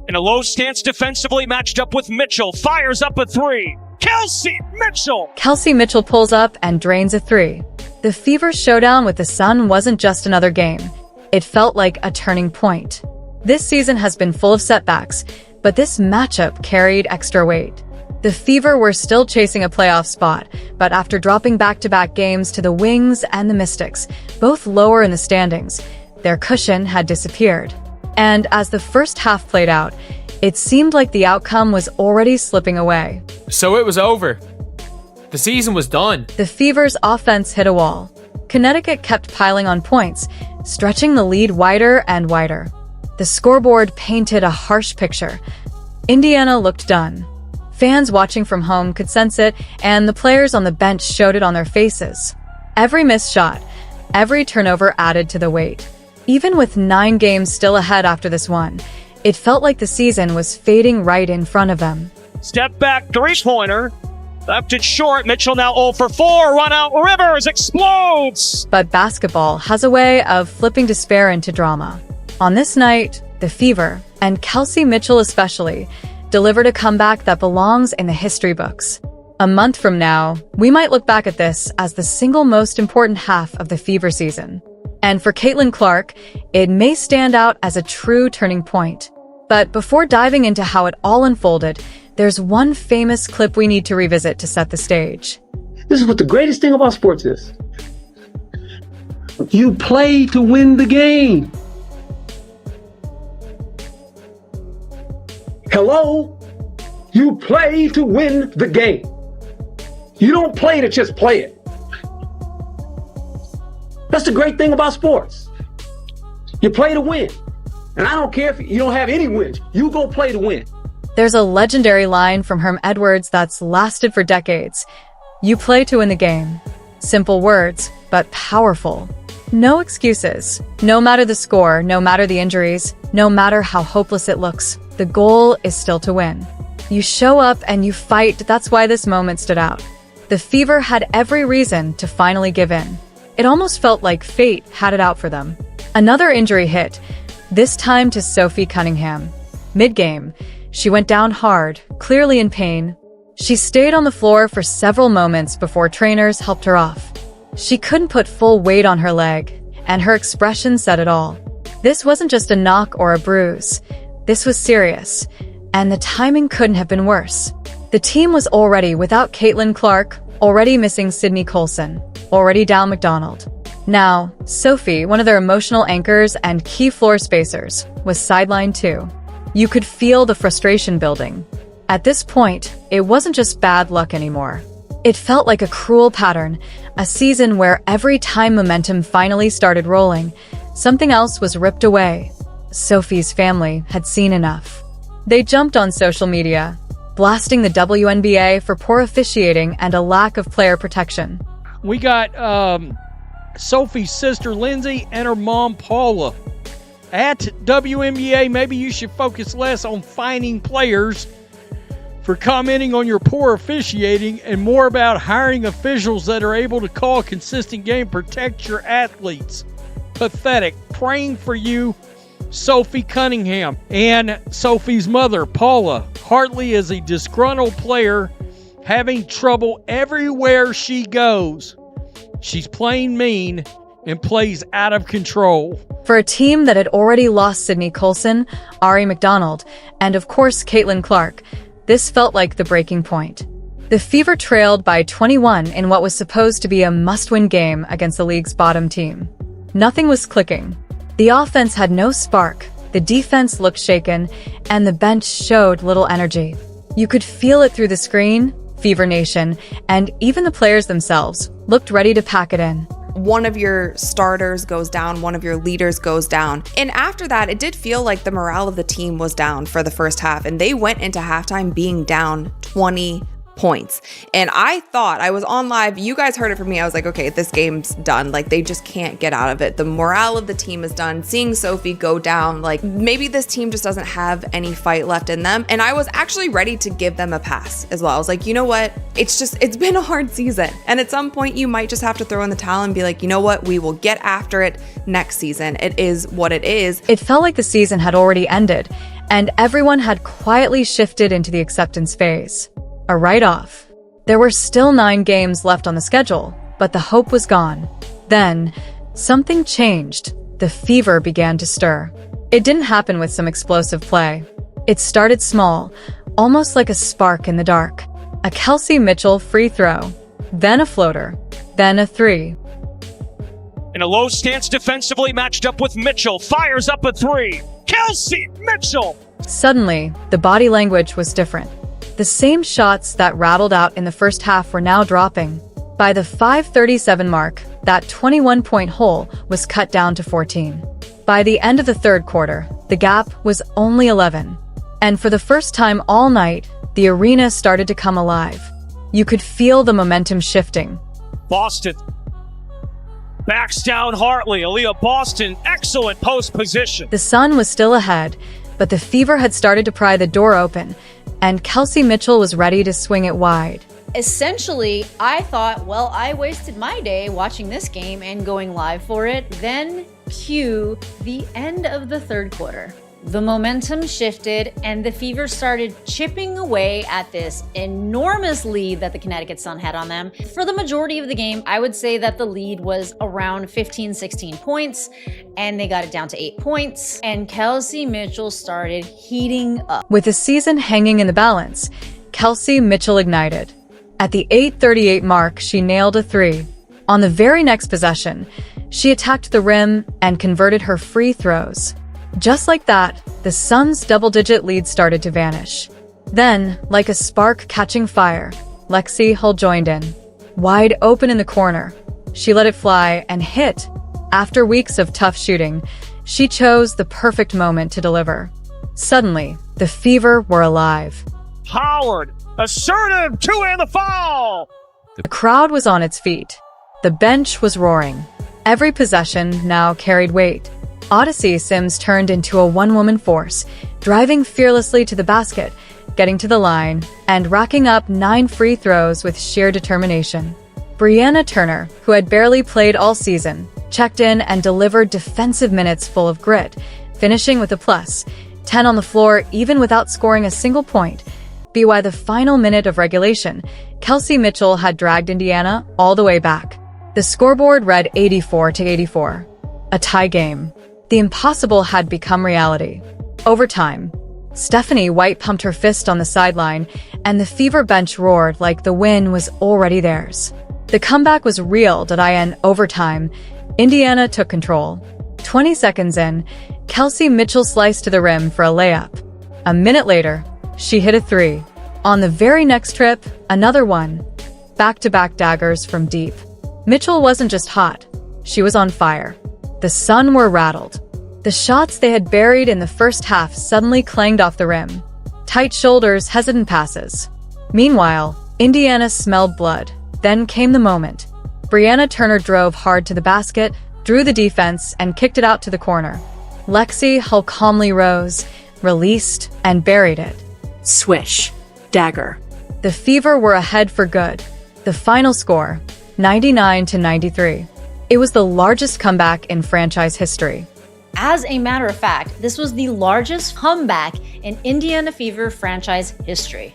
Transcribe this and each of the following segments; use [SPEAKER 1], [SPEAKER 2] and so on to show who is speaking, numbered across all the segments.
[SPEAKER 1] In a low stance defensively matched up with Mitchell. Fires up a three. Kelsey Mitchell!
[SPEAKER 2] Kelsey Mitchell pulls up and drains a three. The Fever showdown with the Sun wasn't just another game. It felt like a turning point. This season has been full of setbacks, but this matchup carried extra weight. The Fever were still chasing a playoff spot, but after dropping back-to-back games to the Wings and the Mystics, both lower in the standings, their cushion had disappeared. And as the first half played out, it seemed like the outcome was already slipping away.
[SPEAKER 3] So it was over. The season was done.
[SPEAKER 2] The Fever's offense hit a wall. Connecticut kept piling on points, stretching the lead wider and wider. The scoreboard painted a harsh picture. Indiana looked done. Fans watching from home could sense it, and the players on the bench showed it on their faces. Every missed shot, every turnover added to the weight. Even with 9 games still ahead after this one, it felt like the season was fading right in front of them.
[SPEAKER 1] Step back three-pointer. Left it short. Mitchell now 0 for 4. Run out. Rivers explodes.
[SPEAKER 2] But basketball has a way of flipping despair into drama. On this night, the Fever, and Kelsey Mitchell especially, delivered a comeback that belongs in the history books. A month from now, we might look back at this as the single most important half of the Fever season. And for Caitlin Clark, it may stand out as a true turning point. But before diving into how it all unfolded, there's one famous clip we need to revisit to set the stage.
[SPEAKER 4] This is what the greatest thing about sports is. You play to win the game. Hello? You play to win the game. You don't play to just play it. That's the great thing about sports. You play to win. And I don't care if you don't have any wins. You go play to win.
[SPEAKER 2] There's a legendary line from Herm Edwards that's lasted for decades. You play to win the game. Simple words, but powerful. No excuses. No matter the score, no matter the injuries, no matter how hopeless it looks, the goal is still to win. You show up and you fight. That's why this moment stood out. The Fever had every reason to finally give in. It almost felt like fate had it out for them. Another injury hit, this time to Sophie Cunningham. Mid-game, she went down hard, clearly in pain. She stayed on the floor for several moments before trainers helped her off. She couldn't put full weight on her leg, and her expression said it all. This wasn't just a knock or a bruise. This was serious, and the timing couldn't have been worse. The team was already without Caitlin Clark, already missing Sydney Colson, already down McDonald. Now, Sophie, one of their emotional anchors and key floor spacers, was sidelined too. You could feel the frustration building. At this point, it wasn't just bad luck anymore. It felt like a cruel pattern, a season where every time momentum finally started rolling, something else was ripped away. Sophie's family had seen enough. They jumped on social media, blasting the WNBA for poor officiating and a lack of player protection.
[SPEAKER 5] We got Sophie's sister Lindsay and her mom Paula. At WNBA, maybe you should focus less on fining players for commenting on your poor officiating and more about hiring officials that are able to call a consistent game, protect your athletes. Pathetic. Praying for you, Sophie Cunningham. And Sophie's mother, Paula. Hartley is a disgruntled player having trouble everywhere she goes. She's playing mean and plays out of control.
[SPEAKER 2] For a team that had already lost Sydney Colson, Ari McDonald, and of course Caitlin Clark, this felt like the breaking point. The Fever trailed by 21 in what was supposed to be a must-win game against the league's bottom team. Nothing was clicking. The offense had no spark, the defense looked shaken, and the bench showed little energy. You could feel it through the screen. Fever Nation, and even the players themselves, looked ready to pack it in.
[SPEAKER 6] One of your starters goes down, one of your leaders goes down. And after that, it did feel like the morale of the team was down for the first half, and they went into halftime being down 20 points. And I thought, I was on live, you guys heard it from me, I was like, okay, this game's done. Like, they just can't get out of it. The morale of the team is done. Seeing Sophie go down, like, maybe this team just doesn't have any fight left in them. And I was actually ready to give them a pass as well. I was like, you know what? It's been a hard season. And at some point, you might just have to throw in the towel and be like, you know what? We will get after it next season. It is what it is.
[SPEAKER 2] It felt like the season had already ended, and everyone had quietly shifted into the acceptance phase. A write-off. There were still 9 games left on the schedule, but the hope was gone. Then, something changed. The fever began to stir. It didn't happen with some explosive play. It started small, almost like a spark in the dark. A Kelsey Mitchell free throw, then a floater, then a 3.
[SPEAKER 1] In a low stance defensively matched up with Mitchell, fires up a 3. Kelsey Mitchell!
[SPEAKER 2] Suddenly, the body language was different. The same shots that rattled out in the first half were now dropping. By the 5:37 mark, that 21-point hole was cut down to 14. By the end of the third quarter, the gap was only 11. And for the first time all night, the arena started to come alive. You could feel the momentum shifting.
[SPEAKER 1] Boston backs down Hartley. Aaliyah Boston, excellent post position.
[SPEAKER 2] The sun was still ahead, but the fever had started to pry the door open, and Kelsey Mitchell was ready to swing it wide.
[SPEAKER 7] Essentially, I thought, well, I wasted my day watching this game and going live for it. Then cue the end of the third quarter. The momentum shifted and the Fever started chipping away at this enormous lead that the Connecticut Sun had on them. For the majority of the game, I would say that the lead was around 15, 16 points, and they got it down to 8 points, and Kelsey Mitchell started heating up.
[SPEAKER 2] With the season hanging in the balance, Kelsey Mitchell ignited. At the 8:38 mark, she nailed a 3. On the very next possession, she attacked the rim and converted her free throws. Just like that, the Suns' double-digit lead started to vanish. Then, like a spark catching fire, Lexi Hull joined in. Wide open in the corner, she let it fly and hit. After weeks of tough shooting, she chose the perfect moment to deliver. Suddenly, the Fever were alive.
[SPEAKER 1] Howard, assertive, 2 and the foul!
[SPEAKER 2] The crowd was on its feet. The bench was roaring. Every possession now carried weight. Odyssey Sims turned into a one-woman force, driving fearlessly to the basket, getting to the line, and racking up 9 free throws with sheer determination. Brianna Turner, who had barely played all season, checked in and delivered defensive minutes full of grit, finishing with a plus, 10 on the floor even without scoring a single point. By the final minute of regulation, Kelsey Mitchell had dragged Indiana all the way back. The scoreboard read 84-84. A tie game. The impossible had become reality. Overtime. Stephanie White pumped her fist on the sideline, and the Fever bench roared like the win was already theirs. The comeback was real. In overtime, Indiana took control. 20 seconds in, Kelsey Mitchell sliced to the rim for a layup. A minute later, she hit a 3. On the very next trip, another one. Back-to-back daggers from deep. Mitchell wasn't just hot, she was on fire. The Sun were rattled. The shots they had buried in the first half suddenly clanged off the rim. Tight shoulders, hesitant passes. Meanwhile, Indiana smelled blood. Then came the moment. Brianna Turner drove hard to the basket, drew the defense, and kicked it out to the corner. Lexi Hull calmly rose, released, and buried it.
[SPEAKER 8] Swish. Dagger.
[SPEAKER 2] The Fever were ahead for good. The final score, 99-93. It was the largest comeback in franchise history.
[SPEAKER 7] As a matter of fact, this was the largest comeback in Indiana Fever franchise history.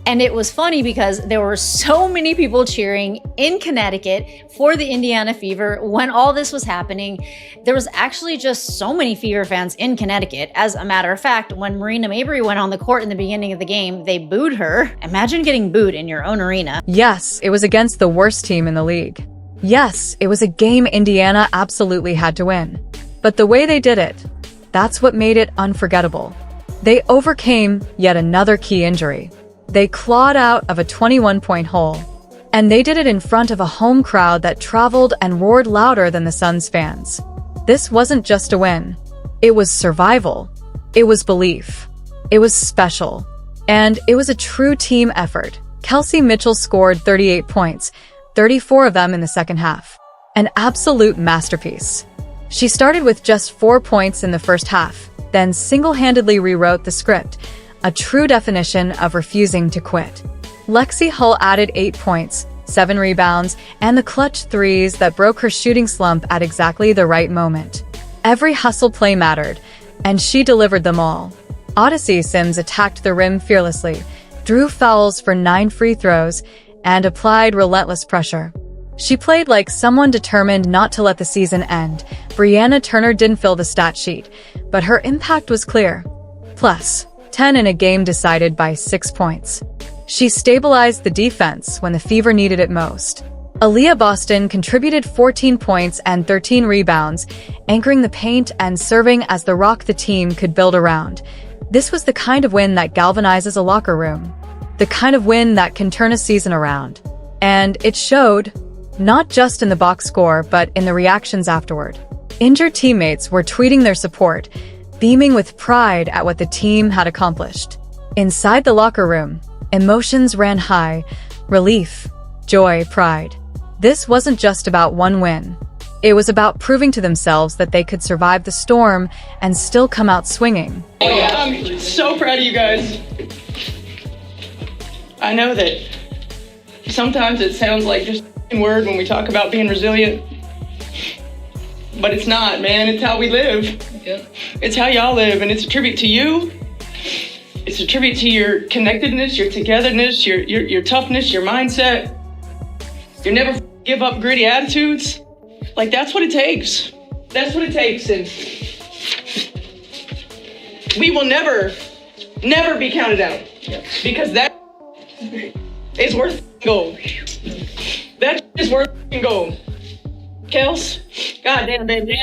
[SPEAKER 7] And it was funny because there were so many people cheering in Connecticut for the Indiana Fever when all this was happening. There was actually just so many Fever fans in Connecticut. As a matter of fact, when Marina Mabrey went on the court in the beginning of the game, they booed her. Imagine getting booed in your own arena.
[SPEAKER 2] Yes, it was against the worst team in the league. Yes, it was a game Indiana absolutely had to win. But the way they did it, that's what made it unforgettable. They overcame yet another key injury. They clawed out of a 21-point hole. And they did it in front of a home crowd that traveled and roared louder than the Suns fans. This wasn't just a win. It was survival. It was belief. It was special. And it was a true team effort. Kelsey Mitchell scored 38 points, 34 of them in the second half. An absolute masterpiece. She started with just 4 points in the first half, then single-handedly rewrote the script, a true definition of refusing to quit. Lexi Hull added 8 points, 7 rebounds, and the clutch threes that broke her shooting slump at exactly the right moment. Every hustle play mattered, and she delivered them all. Odyssey Sims attacked the rim fearlessly, drew fouls for 9 free throws, and applied relentless pressure. She played like someone determined not to let the season end. Brianna Turner didn't fill the stat sheet, but her impact was clear. Plus, 10 in a game decided by 6 points. She stabilized the defense when the Fever needed it most. Aaliyah Boston contributed 14 points and 13 rebounds, anchoring the paint and serving as the rock the team could build around. This was the kind of win that galvanizes a locker room. The kind of win that can turn a season around. And it showed, not just in the box score, but in the reactions afterward. Injured teammates were tweeting their support, beaming with pride at what the team had accomplished. Inside the locker room, emotions ran high: relief, joy, pride. This wasn't just about one win. It was about proving to themselves that they could survive the storm and still come out swinging.
[SPEAKER 9] I'm so proud of you guys. I know that sometimes it sounds like just a word when we talk about being resilient, but it's not, man. It's how we live. Yeah. It's how y'all live, and it's a tribute to you. It's a tribute to your connectedness, your togetherness, your toughness, your mindset. You never give up gritty attitudes. Like, that's what it takes. That's what it takes, and we will never be counted out, because that is worth gold. That is worth gold. Kels, goddamn, baby.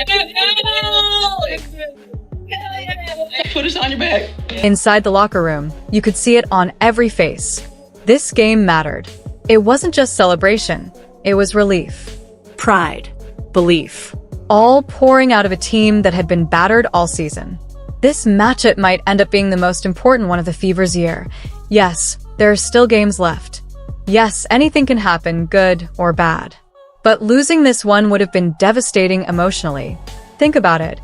[SPEAKER 9] Put us on your back.
[SPEAKER 2] Inside the locker room, you could see it on every face. This game mattered. It wasn't just celebration, it was relief.
[SPEAKER 8] Pride. Belief.
[SPEAKER 2] All pouring out of a team that had been battered all season. This matchup might end up being the most important one of the Fever's year. Yes, there are still games left. Yes, anything can happen, good or bad. But losing this one would have been devastating emotionally. Think about it.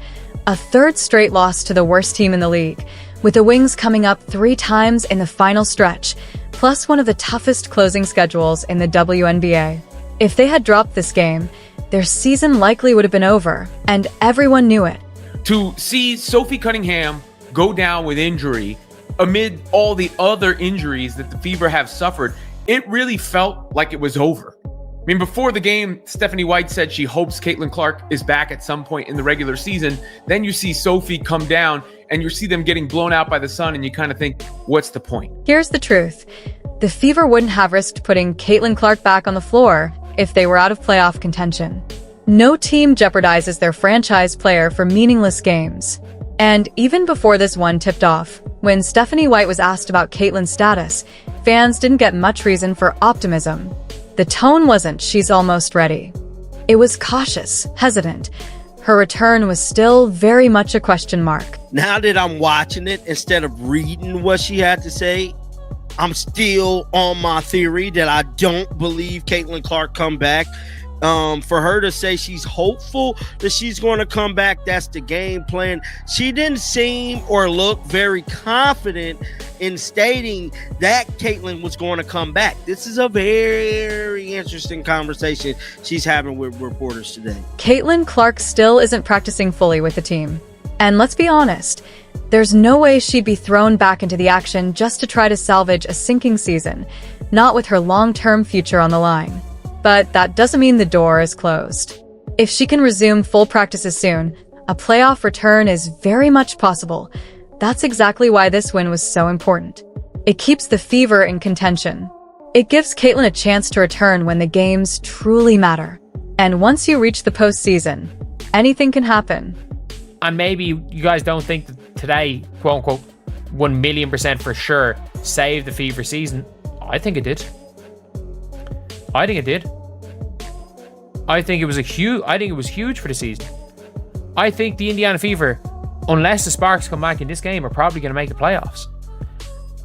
[SPEAKER 2] A third straight loss to the worst team in the league, with the Wings coming up 3 times in the final stretch, plus one of the toughest closing schedules in the WNBA. If they had dropped this game, their season likely would have been over, and everyone knew it.
[SPEAKER 10] To see Sophie Cunningham go down with injury amid all the other injuries that the Fever have suffered, it really felt like it was over. I mean, before the game, Stephanie White said she hopes Caitlin Clark is back at some point in the regular season. Then you see Sophie come down and you see them getting blown out by the sun, and you kind of think, what's the point?
[SPEAKER 2] Here's the truth. The Fever wouldn't have risked putting Caitlin Clark back on the floor if they were out of playoff contention. No team jeopardizes their franchise player for meaningless games. And even before this one tipped off, when Stephanie White was asked about Caitlin's status, fans didn't get much reason for optimism. The tone wasn't, "she's almost ready." It was cautious, hesitant. Her return was still very much a question mark.
[SPEAKER 11] Now that I'm watching it, instead of reading what she had to say, I'm still on my theory that I don't believe Caitlin Clark come back. For her to say she's hopeful that she's going to come back, that's the game plan. She didn't seem or look very confident in stating that Caitlin was going to come back. This is a very interesting conversation she's having with reporters today.
[SPEAKER 2] Caitlin Clark still isn't practicing fully with the team. And let's be honest, there's no way she'd be thrown back into the action just to try to salvage a sinking season, not with her long-term future on the line. But that doesn't mean the door is closed. If she can resume full practices soon, a playoff return is very much possible. That's exactly why this win was so important. It keeps the Fever in contention. It gives Caitlin a chance to return when the games truly matter. And once you reach the postseason, anything can happen.
[SPEAKER 3] And maybe you guys don't think that today, quote unquote, 1,000,000% for sure saved the Fever season. I think it did. I think it was huge for the season. I think the Indiana Fever, unless the Sparks come back in this game, are probably going to make the playoffs.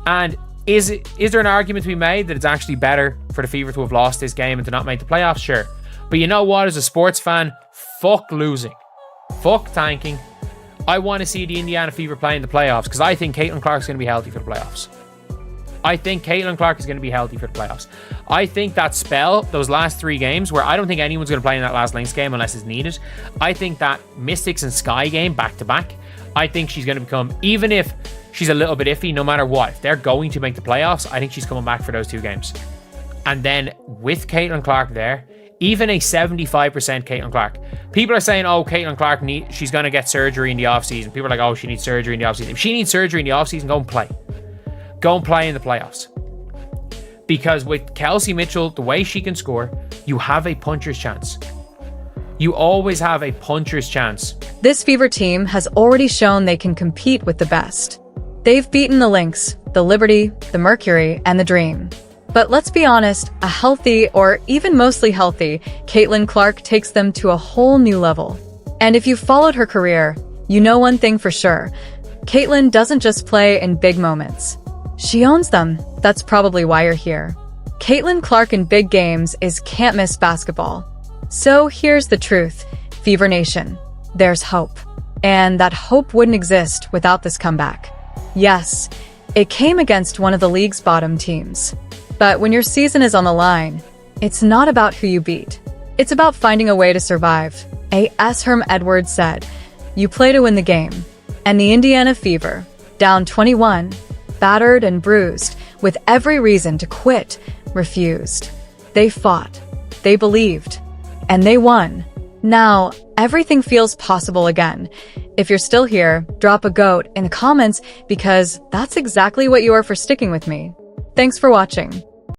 [SPEAKER 3] And is there an argument to be made that it's actually better for the Fever to have lost this game and to not make the playoffs? Sure. But you know what? As a sports fan, fuck losing. Fuck tanking. I want to see the Indiana Fever play in the playoffs because I think Caitlin Clark's going to be healthy for the playoffs. I think that spell, those last 3 games, where I don't think anyone's going to play in that last Lynx game unless it's needed. I think that Mystics and Sky game back to back, I think she's going to become, even if she's a little bit iffy no matter what. If they're going to make the playoffs, I think she's coming back for those 2 games. And then with Caitlin Clark there, even a 75% Caitlin Clark. People are saying, oh, Caitlin Clark, she's going to get surgery in the offseason. People are like, oh, she needs surgery in the offseason. If she needs surgery in the offseason, go and play. Go and play in the playoffs. Because with Kelsey Mitchell, the way she can score, you have a puncher's chance. You always have a puncher's chance.
[SPEAKER 2] This Fever team has already shown they can compete with the best. They've beaten the Lynx, the Liberty, the Mercury, and the Dream. But let's be honest, a healthy, or even mostly healthy, Caitlin Clark takes them to a whole new level. And if you've followed her career, you know one thing for sure. Caitlin doesn't just play in big moments. She owns them. That's probably why you're here. Caitlin Clark in big games is can't-miss basketball. So here's the truth, Fever Nation. There's hope. And that hope wouldn't exist without this comeback. Yes, it came against one of the league's bottom teams. But when your season is on the line, it's not about who you beat. It's about finding a way to survive. A.S. Herm Edwards said, "You play to win the game." And the Indiana Fever, down 21, battered and bruised, with every reason to quit, refused. They fought, they believed, and they won. Now, everything feels possible again. If you're still here, drop a goat in the comments because that's exactly what you are for sticking with me. Thanks for watching.